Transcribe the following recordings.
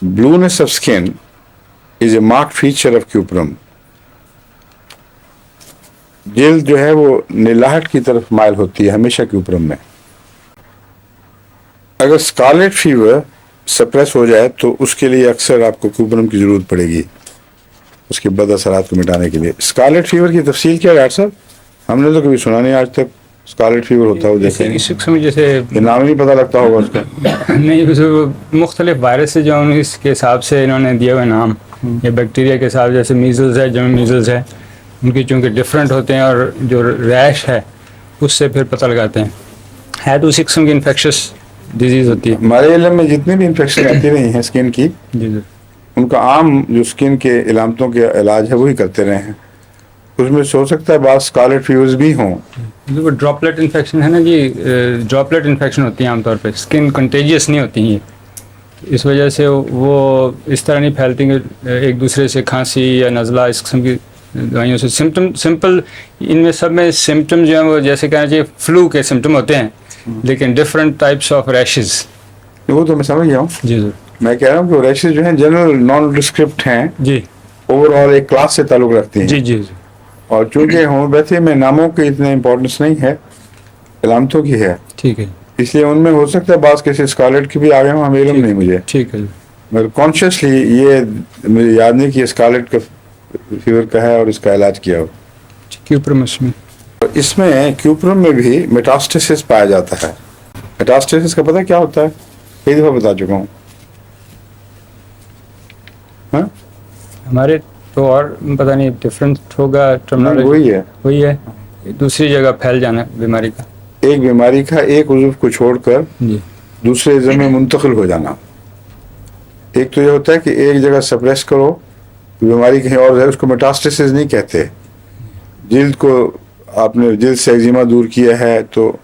blueness of skin is a marked feature of cuprum. जल्द जो है वो नीलाहट की तरफ माइल होती है हमेशा क्यूप्रम में. अगर स्कारलेट फीवर सप्रेस हो जाए तो उसके लिए अक्सर आपको क्यूप्रम की ज़रूरत पड़ेगी उसके बद असरात को मिटाने के लिए. स्कारलेट फीवर की तफसील क्या है डॉक्टर साहब? हमने तो कभी सुना नहीं आज तक स्कारलेट फीवर होता है. जैसे इस किस्म जैसे नाम ही नहीं पता लगता होगा उसका. नहीं, मुख्तलिफ वायरस है जो इसके हिसाब से इन्होंने दिए हुए नाम या बैक्टीरिया के हिसाब, जैसे मीज़ल्स है, जर्म मीज़ल्स है, उनकी चूँकि डिफरेंट होते हैं और जो रैश है उससे फिर पता लगाते हैं. है तो उसी किस्म की इन्फेक्शस डिजीज़ होती है. हमारे इल्म में जितनी भी इन्फेक्शन आती रही हैं स्किन की, जी सर, उनका आम जो स्किन के इलामतों के इलाज है वही करते रहे हैं. उसमें से हो सकता है बाद स्कारलेट फीवर्स भी हों. वो ड्रॉपलेट इन्फेक्शन है ना जी, ड्रॉपलेट इन्फेक्शन होती है आमतौर पे, स्किन कंटेजियस नहीं होती हैं. इस वजह से वो इस तरह नहीं फैलती कि एक दूसरे से खांसी या नज़ला इस किस्म की दवाइयों से. सिंपल इनमें सब में सिम्टम जो हैं वो जैसे कहना चाहिए फ्लू के सिम्टम होते हैं, लेकिन डिफरेंट टाइप्स ऑफ रैशेस. वो तो मैं समझ गया हूँ. जी सर, मैं कह रहा हूँ कि रैशेज जो हैं जनरल नॉन डिस्क्रिप्ट हैं, जी ओवरऑल एक क्लास से ताल्लुक़ रखती हैं. जी जी जी. और चूँकि होम्योपैथी में नामों की इतनी इम्पोर्टेंस नहीं है, इलामतों की है, ठीक है, इसलिए उनमें हो सकता है बास कैसे स्कारलेट की भी आ गए हों. हमें इल्म नहीं मुझे, ठीक है. मगर कॉन्शियसली ये मुझे याद नहीं कि स्कारलेट का फीवर का है और इसका इलाज किया हो. क्यूप्रम में इसमें क्यूप्रम में भी मेटास्टेसिस पाया जाता है. मेटास्टेसिस का पता क्या होता है? कई दफ़ा बता चुका हूँ. हाँ, हमारे तो और पता नहीं डिफरेंट होगा नहीं, टर्मिनोलॉजी. वही है. दूसरी जगह फैल जाना बीमारी का. एक बीमारी का एक उज़्व को छोड़कर जी दूसरे इज़्व में मुंतकिल हो जाना. एक तो ये होता है कि एक जगह सप्रेस करो, बीमारी कहीं और है, उसको मेटास्टेसिस नहीं कहते. जिल्द को आपने जिल्द से एक्जिमा दूर किया है तो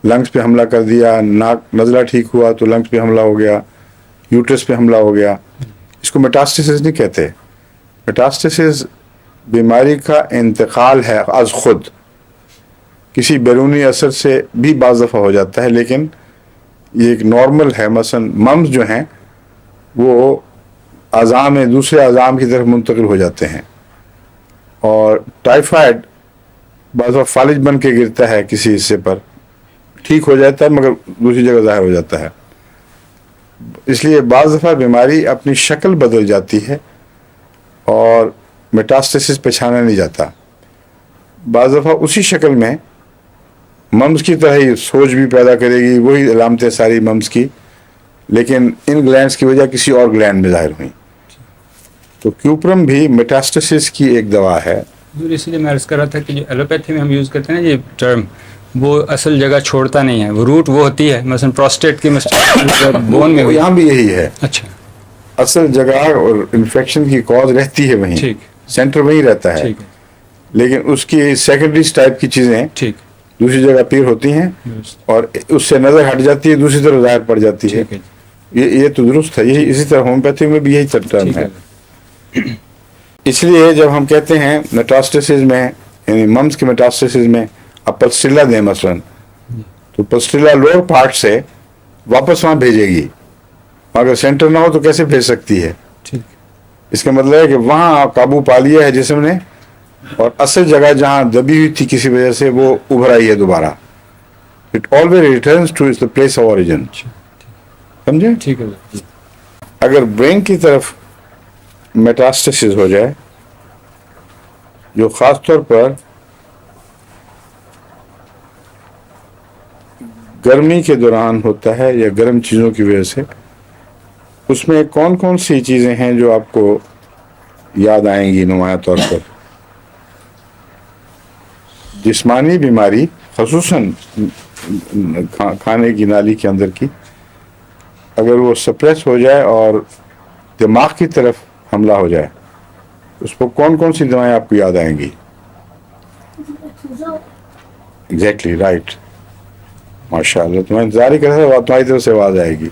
लंग्स पे हमला कर दिया, नाक नज़ला ठीक हुआ तो लंग्स पे हमला हो गया, यूट्रस पे हमला हो गया, इसको मेटास्टेसिस नहीं कहते. मेटास्टेसिस बीमारी का इंतकाल है आज खुद, किसी बैरूनी असर से भी बाज़ दफ़ा हो जाता है, लेकिन ये एक नॉर्मल है. मसलन मम्स जो हैं वो अज़ा में दूसरे अज़ाम की तरफ मुंतकिल हो जाते हैं. और टाइफाइड बाज़ दफ़ा फालिज बन के गिरता है किसी हिस्से पर, ठीक हो जाता है मगर दूसरी जगह ज़ाहिर हो जाता है. इसलिए बाज़ दफ़ा बीमारी अपनी शक्ल बदल जाती है और मेटास्टेसिस पहचाना नहीं जाता. बाज़ दफ़ा उसी शक्ल में मम्स की तरह ही सोज भी पैदा करेगी, वही अलामतें सारी मम्स की, लेकिन इन ग्लैंड्स की वजह किसी और ग्लैंड में ज़ाहिर हुई. तो क्यूप्रम भी मेटास्टेसिस की एक दवा है. इसलिए मैं अर्ज़ कर रहा था कि जो एलोपैथी में हम यूज़ करते हैं ना ये टर्म, वो असल जगह छोड़ता नहीं है, वो रूट वो होती है. मसलन प्रोस्टेट की बोन में हुई. यहाँ भी यही है. अच्छा, असल जगह और इन्फेक्शन की कॉज रहती है वहीं, ठीक, सेंटर वहीं रहता है, ठीक है, लेकिन उसकी सेकेंडरी टाइप की चीज़ें ठीक, दूसरी जगह अपीयर होती हैं और उससे नज़र हट जाती है, दूसरी तरफ ज़ाहिर पड़ जाती है. ठीक है, ये तो दुरुस्त है. यही इसी तरह होम्योपैथी में भी यही टर्म ठीक है. है. इसलिए जब हम कहते हैं मेटास्टेसिस में, यानी मम्स के मेटास्टेसिस में अब पस्टिला दें मसलन, तो पस्टिला लोअर पार्ट से वापस वहाँ भेजेगी, अगर सेंटर ना हो तो कैसे भेज सकती है? ठीक, इसका मतलब है कि वहाँ काबू पा लिया है जिस्म ने, और असल जगह जहाँ दबी हुई थी किसी वजह से वो उभर आई है दोबारा. It always returns to its the place of origin. समझे? ठीक है. अगर ब्रेन की तरफ मेटास्टेसिस हो जाए, जो ख़ास तौर पर गर्मी के दौरान होता है या गर्म चीज़ों की वजह से, उसमें कौन कौन सी चीज़ें हैं जो आपको याद आएंगी नुमाया तौर पर? जिस्मानी बीमारी, ख़ुसूसन खाने की नाली के अंदर की, अगर वो सप्रेस हो जाए और दिमाग की तरफ हमला हो जाए, उस पर कौन कौन सी दवाएं आपको याद आएंगी? एग्जैक्टली राइट, माशाल्लाह. तो मैं इंतजार ही कर रहा था तुम्हारी तरफ से आवाज़ आएगी.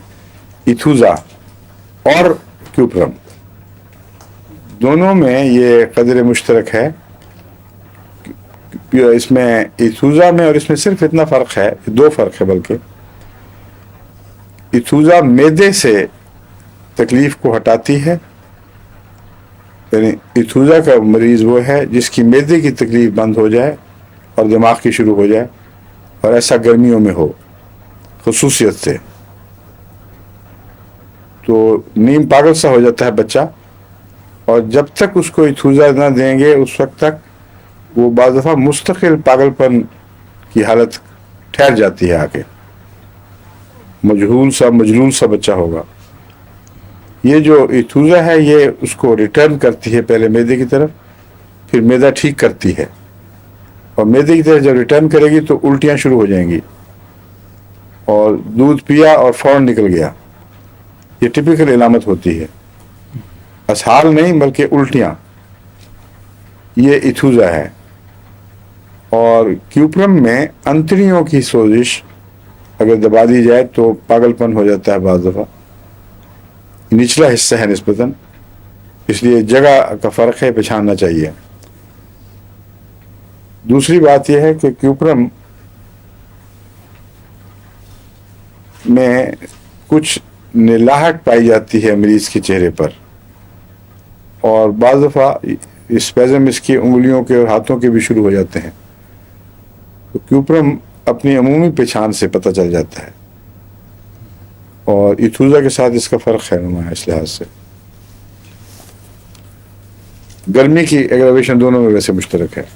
इथूजा और क्यूप्रम दोनों में ये कदर मुश्तरक है. इसमें इथूजा में और इसमें सिर्फ इतना फ़र्क है, दो फ़र्क है बल्कि. इथूजा मैदे से तकलीफ को हटाती है। यानी इथूजा का मरीज़ वो है जिसकी मैदे की तकलीफ बंद हो जाए और दिमाग की शुरू हो जाए, और ऐसा गर्मियों में हो खसूसियत से, तो नीम पागल सा हो जाता है बच्चा, और जब तक उसको इथूजा ना देंगे उस वक्त तक वो बाज़ दफ़ा मुस्तकिल पागलपन की हालत ठहर जाती है, आके मजलूल सा बच्चा होगा। ये जो इथूजा है ये उसको रिटर्न करती है पहले मैदे की तरफ, फिर मैदा ठीक करती है, और मैदे की तरफ जब रिटर्न करेगी तो उल्टियाँ शुरू हो जाएंगी, और दूध पिया और फौरन निकल गया। ये टिपिकल इलामत होती है, असहाल नहीं बल्कि उल्टियाँ, ये इथूजा है। और क्यूप्रम में अंतड़ियों की सोजिश अगर दबा दी जाए तो पागलपन हो जाता है बाज़ दफ़ा, निचला हिस्सा है निस्बतन, इसलिए जगह का फ़र्क है, पहचानना चाहिए। दूसरी बात यह है कि क्यूप्रम में कुछ निलाहट पाई जाती है मरीज़ के चेहरे पर, और बाज़ दफ़ा स्पेज़म इसकी उंगलियों के और हाथों के भी शुरू हो जाते हैं, तो क्यूप्रम अपनी अमूमी पहचान से पता चल जाता है, और इथूजा के साथ इसका फ़र्क है नुमा है इस लिहाज से। गर्मी की एग्रावेशन दोनों में वैसे मुश्तरक है।